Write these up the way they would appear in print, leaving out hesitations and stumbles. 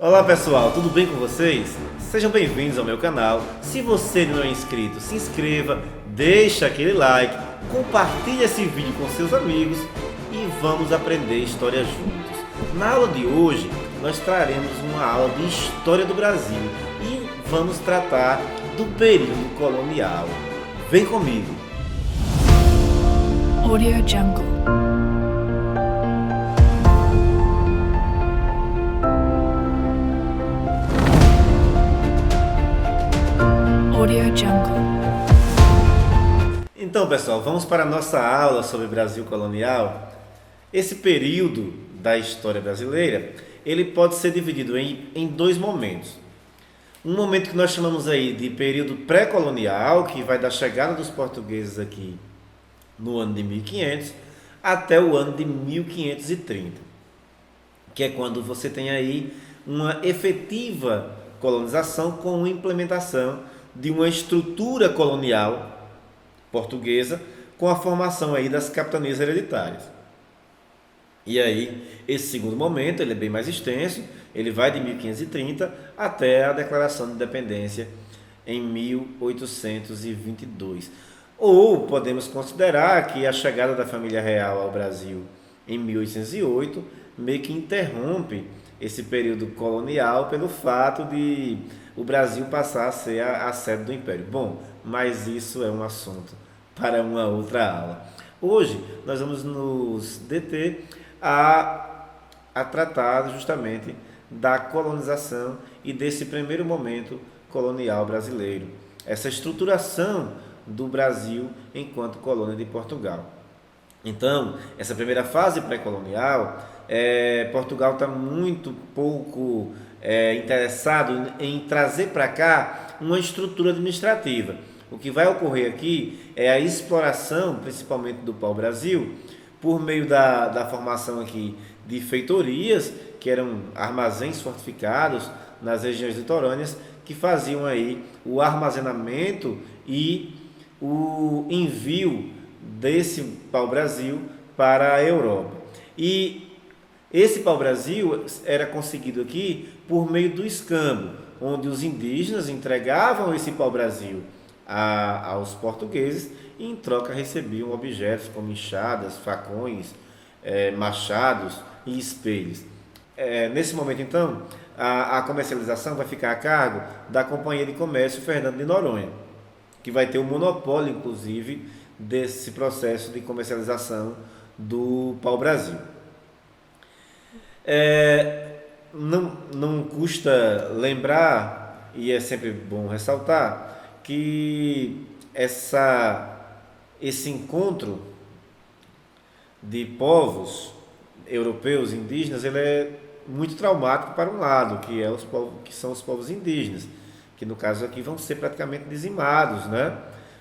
Olá pessoal, tudo bem com vocês? Sejam bem-vindos ao meu canal. Se você não é inscrito, se inscreva, deixa aquele like, compartilhe esse vídeo com seus amigos e vamos aprender história juntos. Na aula de hoje, nós traremos uma aula de história do Brasil e vamos tratar do período colonial. Vem comigo! Audio Jungle. Audio Jungle. Então, pessoal, vamos para a nossa aula sobre Brasil colonial. Esse período da história brasileira, ele pode ser dividido em dois momentos. Um momento que nós chamamos aí de período pré-colonial, que vai da chegada dos portugueses aqui no ano de 1500 até o ano de 1530, que é quando você tem aí uma efetiva colonização com implementação de uma estrutura colonial portuguesa com a formação aí das capitanias hereditárias. E aí, esse segundo momento, ele é bem mais extenso, ele vai de 1530 até a declaração de independência em 1822. Ou podemos considerar que a chegada da família real ao Brasil em 1808 meio que interrompe esse período colonial pelo fato de o Brasil passar a ser a sede do Império. Bom, mas isso é um assunto para uma outra aula. Hoje nós vamos nos deter a tratar justamente da colonização e desse primeiro momento colonial brasileiro, essa estruturação do Brasil enquanto colônia de Portugal. Então, essa primeira fase pré-colonial, Portugal está muito pouco interessado em trazer para cá uma estrutura administrativa. O que vai ocorrer aqui é a exploração, principalmente do pau-brasil, por meio da formação aqui de feitorias, que eram armazéns fortificados nas regiões litorâneas, que faziam aí o armazenamento e o envio desse pau-brasil para a Europa. E esse pau-brasil era conseguido aqui por meio do escambo, onde os indígenas entregavam esse pau-brasil aos portugueses e em troca recebiam objetos como enxadas, facões, machados e espelhos. Nesse momento, então, a comercialização vai ficar a cargo da Companhia de Comércio Fernando de Noronha, que vai ter o monopólio, inclusive, desse processo de comercialização do pau-brasil. Não custa lembrar, e é sempre bom ressaltar, que esse encontro de povos europeus indígenas, ele é muito traumático para um lado, que são os povos indígenas, que no caso aqui vão ser praticamente dizimados, né?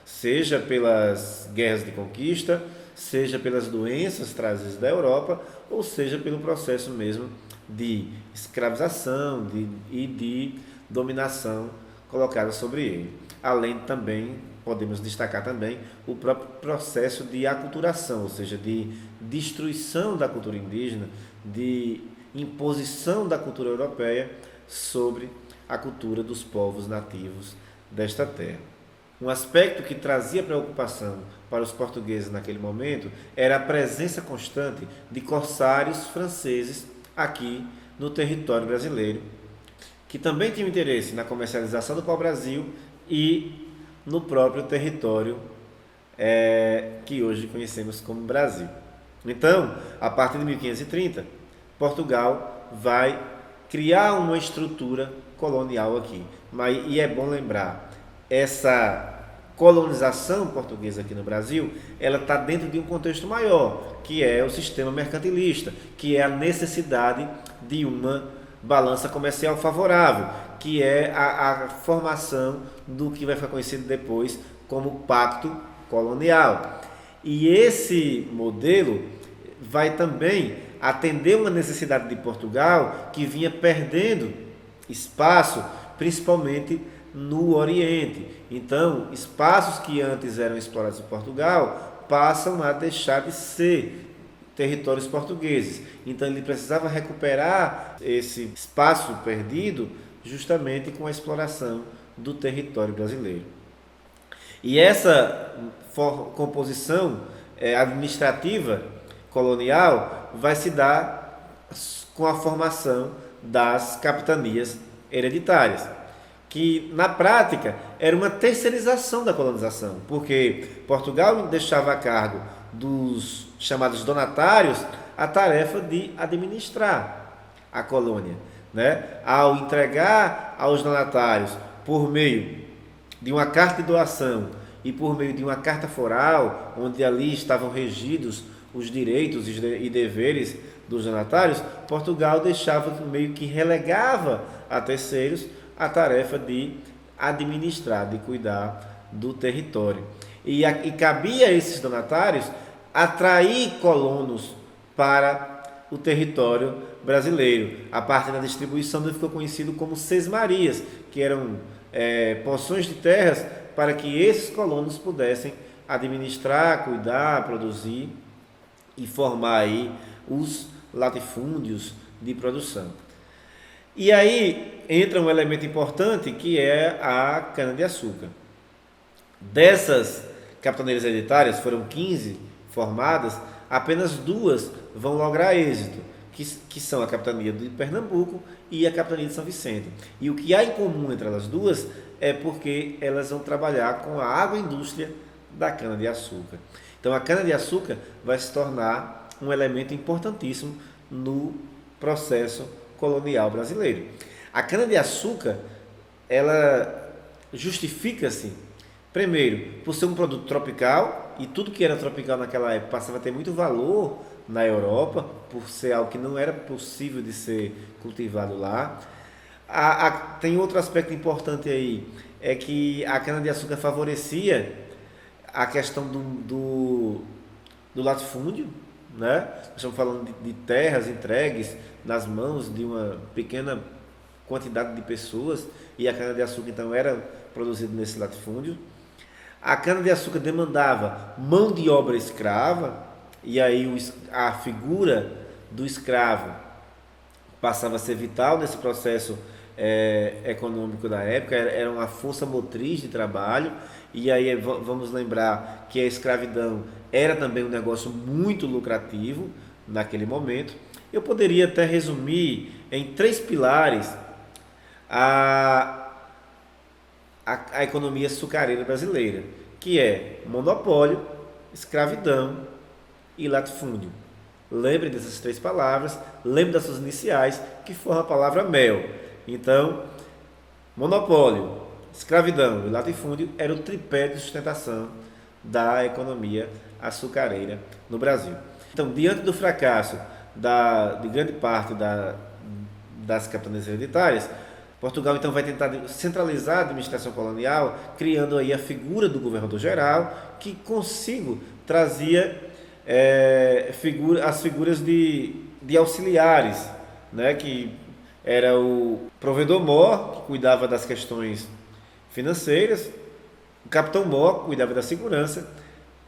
Seja pelas guerras de conquista, seja pelas doenças trazidas da Europa, ou seja pelo processo mesmo de escravização e de dominação colocada sobre ele. Além também, podemos destacar também o próprio processo de aculturação, ou seja, de destruição da cultura indígena, de imposição da cultura europeia sobre a cultura dos povos nativos desta terra. Um aspecto que trazia preocupação para os portugueses naquele momento era a presença constante de corsários franceses aqui no território brasileiro, que também tinham interesse na comercialização do pau-brasil e no próprio território que hoje conhecemos como Brasil. Então, a partir de 1530, Portugal vai criar uma estrutura colonial aqui. E é bom lembrar, essa colonização portuguesa aqui no Brasil, ela está dentro de um contexto maior, que é o sistema mercantilista, que é a necessidade de uma balança comercial favorável, que é a formação do que vai ficar conhecido depois como Pacto Colonial. E esse modelo vai também atender uma necessidade de Portugal, que vinha perdendo espaço, principalmente no Oriente. Então, espaços que antes eram explorados por Portugal passam a deixar de ser territórios portugueses. Então ele precisava recuperar esse espaço perdido justamente com a exploração do território brasileiro. E essa composição administrativa colonial vai se dar com a formação das capitanias hereditárias, que na prática era uma terceirização da colonização, porque Portugal deixava a cargo dos chamados donatários a tarefa de administrar a colônia, né? Ao entregar aos donatários, por meio de uma carta de doação e por meio de uma carta foral, onde ali estavam regidos os direitos e deveres dos donatários, Portugal deixava, meio que relegava a terceiros a tarefa de administrar, de cuidar do território. E cabia a esses donatários atrair colonos para o território brasileiro. A parte da distribuição ficou conhecido como sesmarias, que eram porções de terras para que esses colonos pudessem administrar, cuidar, produzir e formar aí os latifúndios de produção. E aí entra um elemento importante, que é a cana-de-açúcar. Dessas capitaneiras hereditárias, foram 15 formadas, apenas 2 vão lograr êxito, que são a capitania de Pernambuco e a capitania de São Vicente. E o que há em comum entre elas duas é porque elas vão trabalhar com a agroindústria da cana-de-açúcar. Então a cana-de-açúcar vai se tornar um elemento importantíssimo no processo colonial brasileiro. A cana-de-açúcar, ela justifica-se, primeiro, por ser um produto tropical, e tudo que era tropical naquela época passava a ter muito valor na Europa, por ser algo que não era possível de ser cultivado lá. Tem outro aspecto importante aí, é que a cana-de-açúcar favorecia a questão do latifúndio, né? Nós estamos falando de terras entregues nas mãos de uma pequena quantidade de pessoas, e a cana-de-açúcar então era produzida nesse latifúndio. A cana-de-açúcar demandava mão de obra escrava, e aí a figura do escravo passava a ser vital nesse processo econômico da época, era uma força motriz de trabalho. E aí vamos lembrar que a escravidão era também um negócio muito lucrativo naquele momento. Eu poderia até resumir em 3 pilares a economia açucareira brasileira, que é monopólio, escravidão e latifúndio. Lembre dessas 3 palavras, lembre das suas iniciais, que formam a palavra mel. Então, monopólio, escravidão e latifúndio era o tripé de sustentação da economia açucareira no Brasil. Então, diante do fracasso de grande parte das capitanias hereditárias, Portugal então vai tentar centralizar a administração colonial, criando aí a figura do governador-geral, que consigo trazia as figuras de auxiliares, né, que era o provedor-mor, que cuidava das questões financeiras, o capitão-mor, que cuidava da segurança,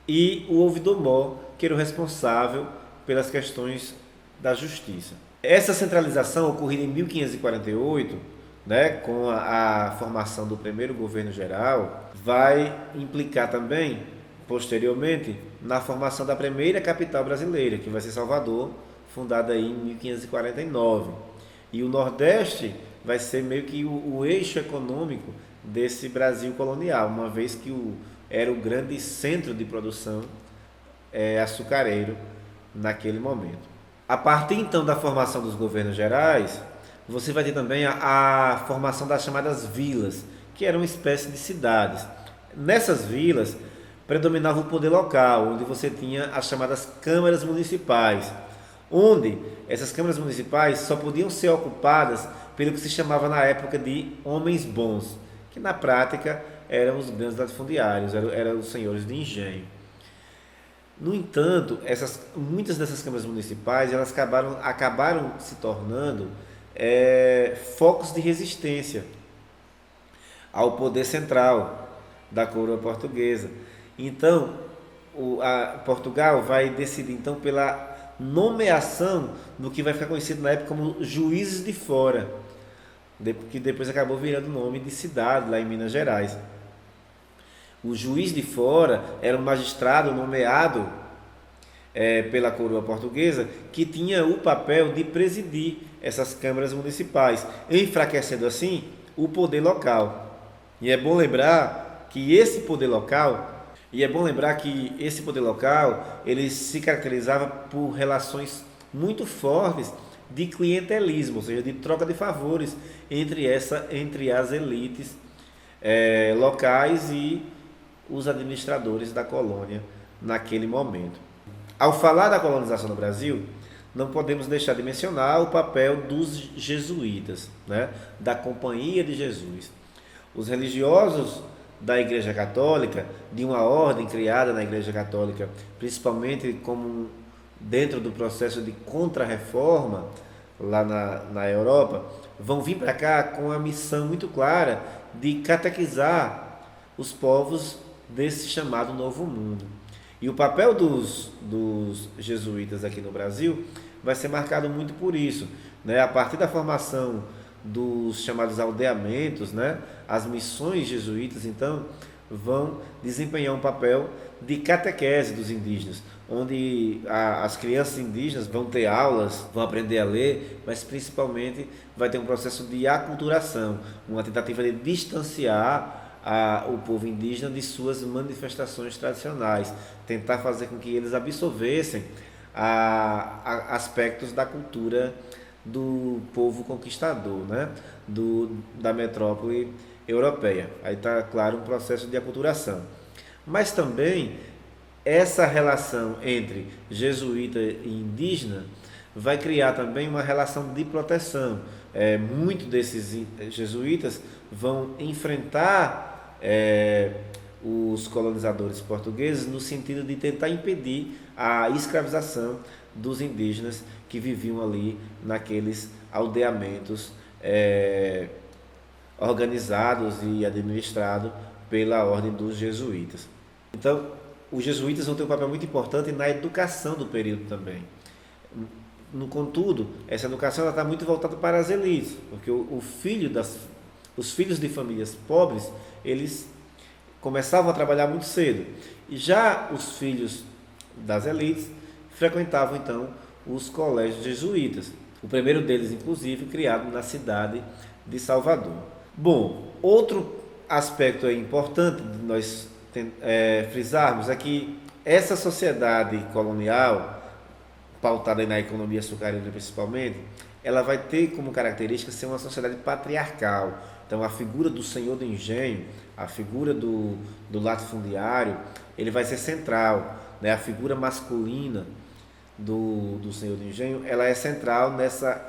e o ouvidor-mor, que era o responsável pelas questões da justiça. Essa centralização ocorrida em 1548, né, com a formação do primeiro governo geral, vai implicar também, posteriormente, na formação da primeira capital brasileira, que vai ser Salvador, fundada aí em 1549. E o Nordeste vai ser meio que o eixo econômico desse Brasil colonial, uma vez que era o grande centro de produção açucareiro naquele momento. A partir então da formação dos governos gerais, você vai ter também a formação das chamadas vilas, que eram uma espécie de cidades. Nessas vilas predominava o poder local, onde você tinha as chamadas câmaras municipais, onde essas câmaras municipais só podiam ser ocupadas pelo que se chamava na época de homens bons, que na prática eram os grandes latifundiários, eram os senhores de engenho. No entanto, muitas dessas câmaras municipais elas acabaram se tornando focos de resistência ao poder central da coroa portuguesa. Então, Portugal vai decidir então pela nomeação no que vai ficar conhecido na época como Juízes de Fora, que depois acabou virando nome de cidade lá em Minas Gerais. O Juiz de Fora era um magistrado nomeado pela coroa portuguesa, que tinha o papel de presidir essas câmaras municipais, enfraquecendo assim o poder local. E é bom lembrar que esse poder local, ele se caracterizava por relações muito fortes de clientelismo, ou seja, de troca de favores entre as elites locais e os administradores da colônia naquele momento. Ao falar da colonização no Brasil, não podemos deixar de mencionar o papel dos jesuítas, né? Da Companhia de Jesus. Os religiosos da Igreja Católica, de uma ordem criada na Igreja Católica, principalmente como dentro do processo de contra-reforma lá na Europa, vão vir para cá com a missão muito clara de catequizar os povos desse chamado Novo Mundo. E o papel dos jesuítas aqui no Brasil vai ser marcado muito por isso, né? A partir da formação dos chamados aldeamentos, né? As missões jesuítas, então, vão desempenhar um papel de catequese dos indígenas, onde as crianças indígenas vão ter aulas, vão aprender a ler, mas principalmente vai ter um processo de aculturação, uma tentativa de distanciar o povo indígena de suas manifestações tradicionais, tentar fazer com que eles absorvessem aspectos da cultura do povo conquistador, né? Da metrópole europeia. Aí está, claro, um processo de aculturação. Mas também essa relação entre jesuíta e indígena vai criar também uma relação de proteção. Muitos desses jesuítas vão enfrentar os colonizadores portugueses no sentido de tentar impedir a escravização dos indígenas que viviam ali naqueles aldeamentos organizados e administrados pela ordem dos jesuítas. Então, os jesuítas vão ter um papel muito importante na educação do período também. Contudo, essa educação está muito voltada para as elites, porque os filhos de famílias pobres, eles começavam a trabalhar muito cedo. E já os filhos das elites frequentavam, então, os colégios jesuítas. O primeiro deles, inclusive, criado na cidade de Salvador. Bom, outro aspecto importante de nós frisarmos é que essa sociedade colonial, pautada na economia açucareira principalmente, ela vai ter como característica ser uma sociedade patriarcal. Então, a figura do senhor do engenho, a figura do latifundiário, ele vai ser central, né? A figura masculina do senhor do engenho, ela é central nessa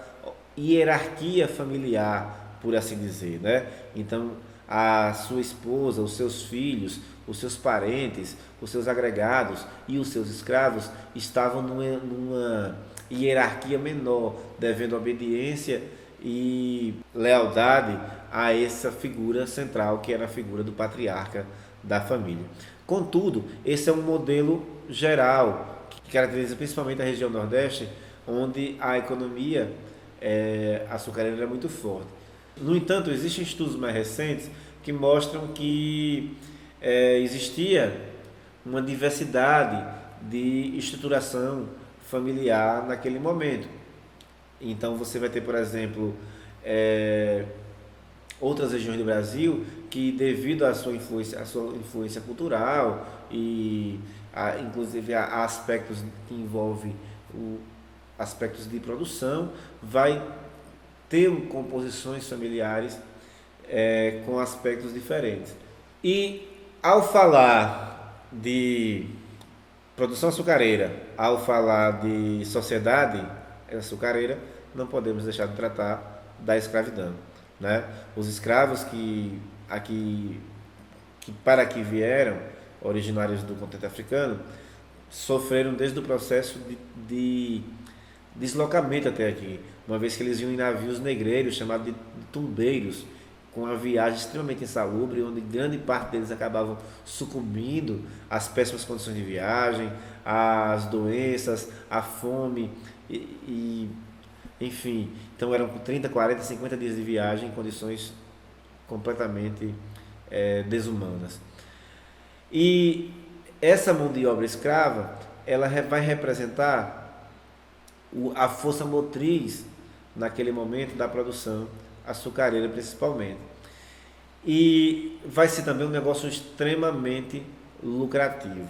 hierarquia familiar, por assim dizer, né? Então, a sua esposa, os seus filhos, os seus parentes, os seus agregados e os seus escravos estavam numa hierarquia menor, devendo obediência e lealdade a essa figura central, que era a figura do patriarca da família. Contudo, esse é um modelo geral que caracteriza principalmente a região Nordeste, onde a economia açucareira é muito forte. No entanto, existem estudos mais recentes que mostram que existia uma diversidade de estruturação familiar naquele momento. Então você vai ter, por exemplo, outras regiões do Brasil que, devido à sua influência cultural e inclusive a aspectos que envolvem aspectos de produção, vai ter composições familiares com aspectos diferentes. E ao falar de produção açucareira, ao falar de sociedade açucareira, não podemos deixar de tratar da escravidão, né? Os escravos que para aqui vieram, originários do continente africano, sofreram desde o processo de deslocamento até aqui, uma vez que eles iam em navios negreiros chamados de tumbeiros, com a viagem extremamente insalubre, onde grande parte deles acabavam sucumbindo às péssimas condições de viagem, às doenças, à fome, enfim. Então eram 30, 40, 50 dias de viagem em condições completamente desumanas. E essa mão de obra escrava, ela vai representar a força motriz naquele momento da produção açucareira principalmente. E vai ser também um negócio extremamente lucrativo.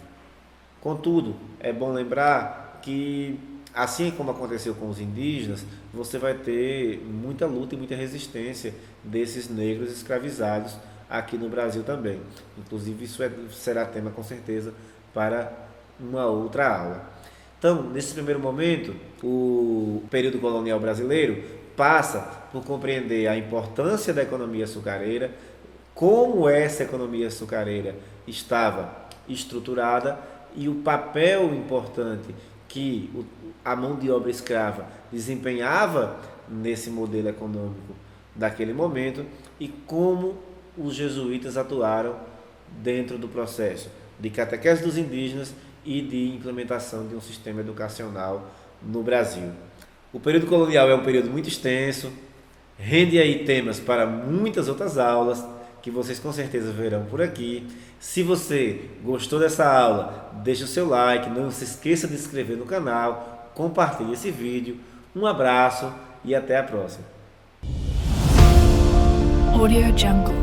Contudo, é bom lembrar que, assim como aconteceu com os indígenas, você vai ter muita luta e muita resistência desses negros escravizados aqui no Brasil também. Inclusive, isso será tema com certeza para uma outra aula. Então, nesse primeiro momento, o período colonial brasileiro passa por compreender a importância da economia açucareira, como essa economia açucareira estava estruturada e o papel importante que a mão de obra escrava desempenhava nesse modelo econômico daquele momento e como os jesuítas atuaram dentro do processo de catequese dos indígenas e de implementação de um sistema educacional no Brasil. O período colonial é um período muito extenso, rende aí temas para muitas outras aulas, que vocês com certeza verão por aqui. Se você gostou dessa aula, deixe o seu like, não se esqueça de se inscrever no canal, compartilhe esse vídeo. Um abraço e até a próxima. Audio Jungle.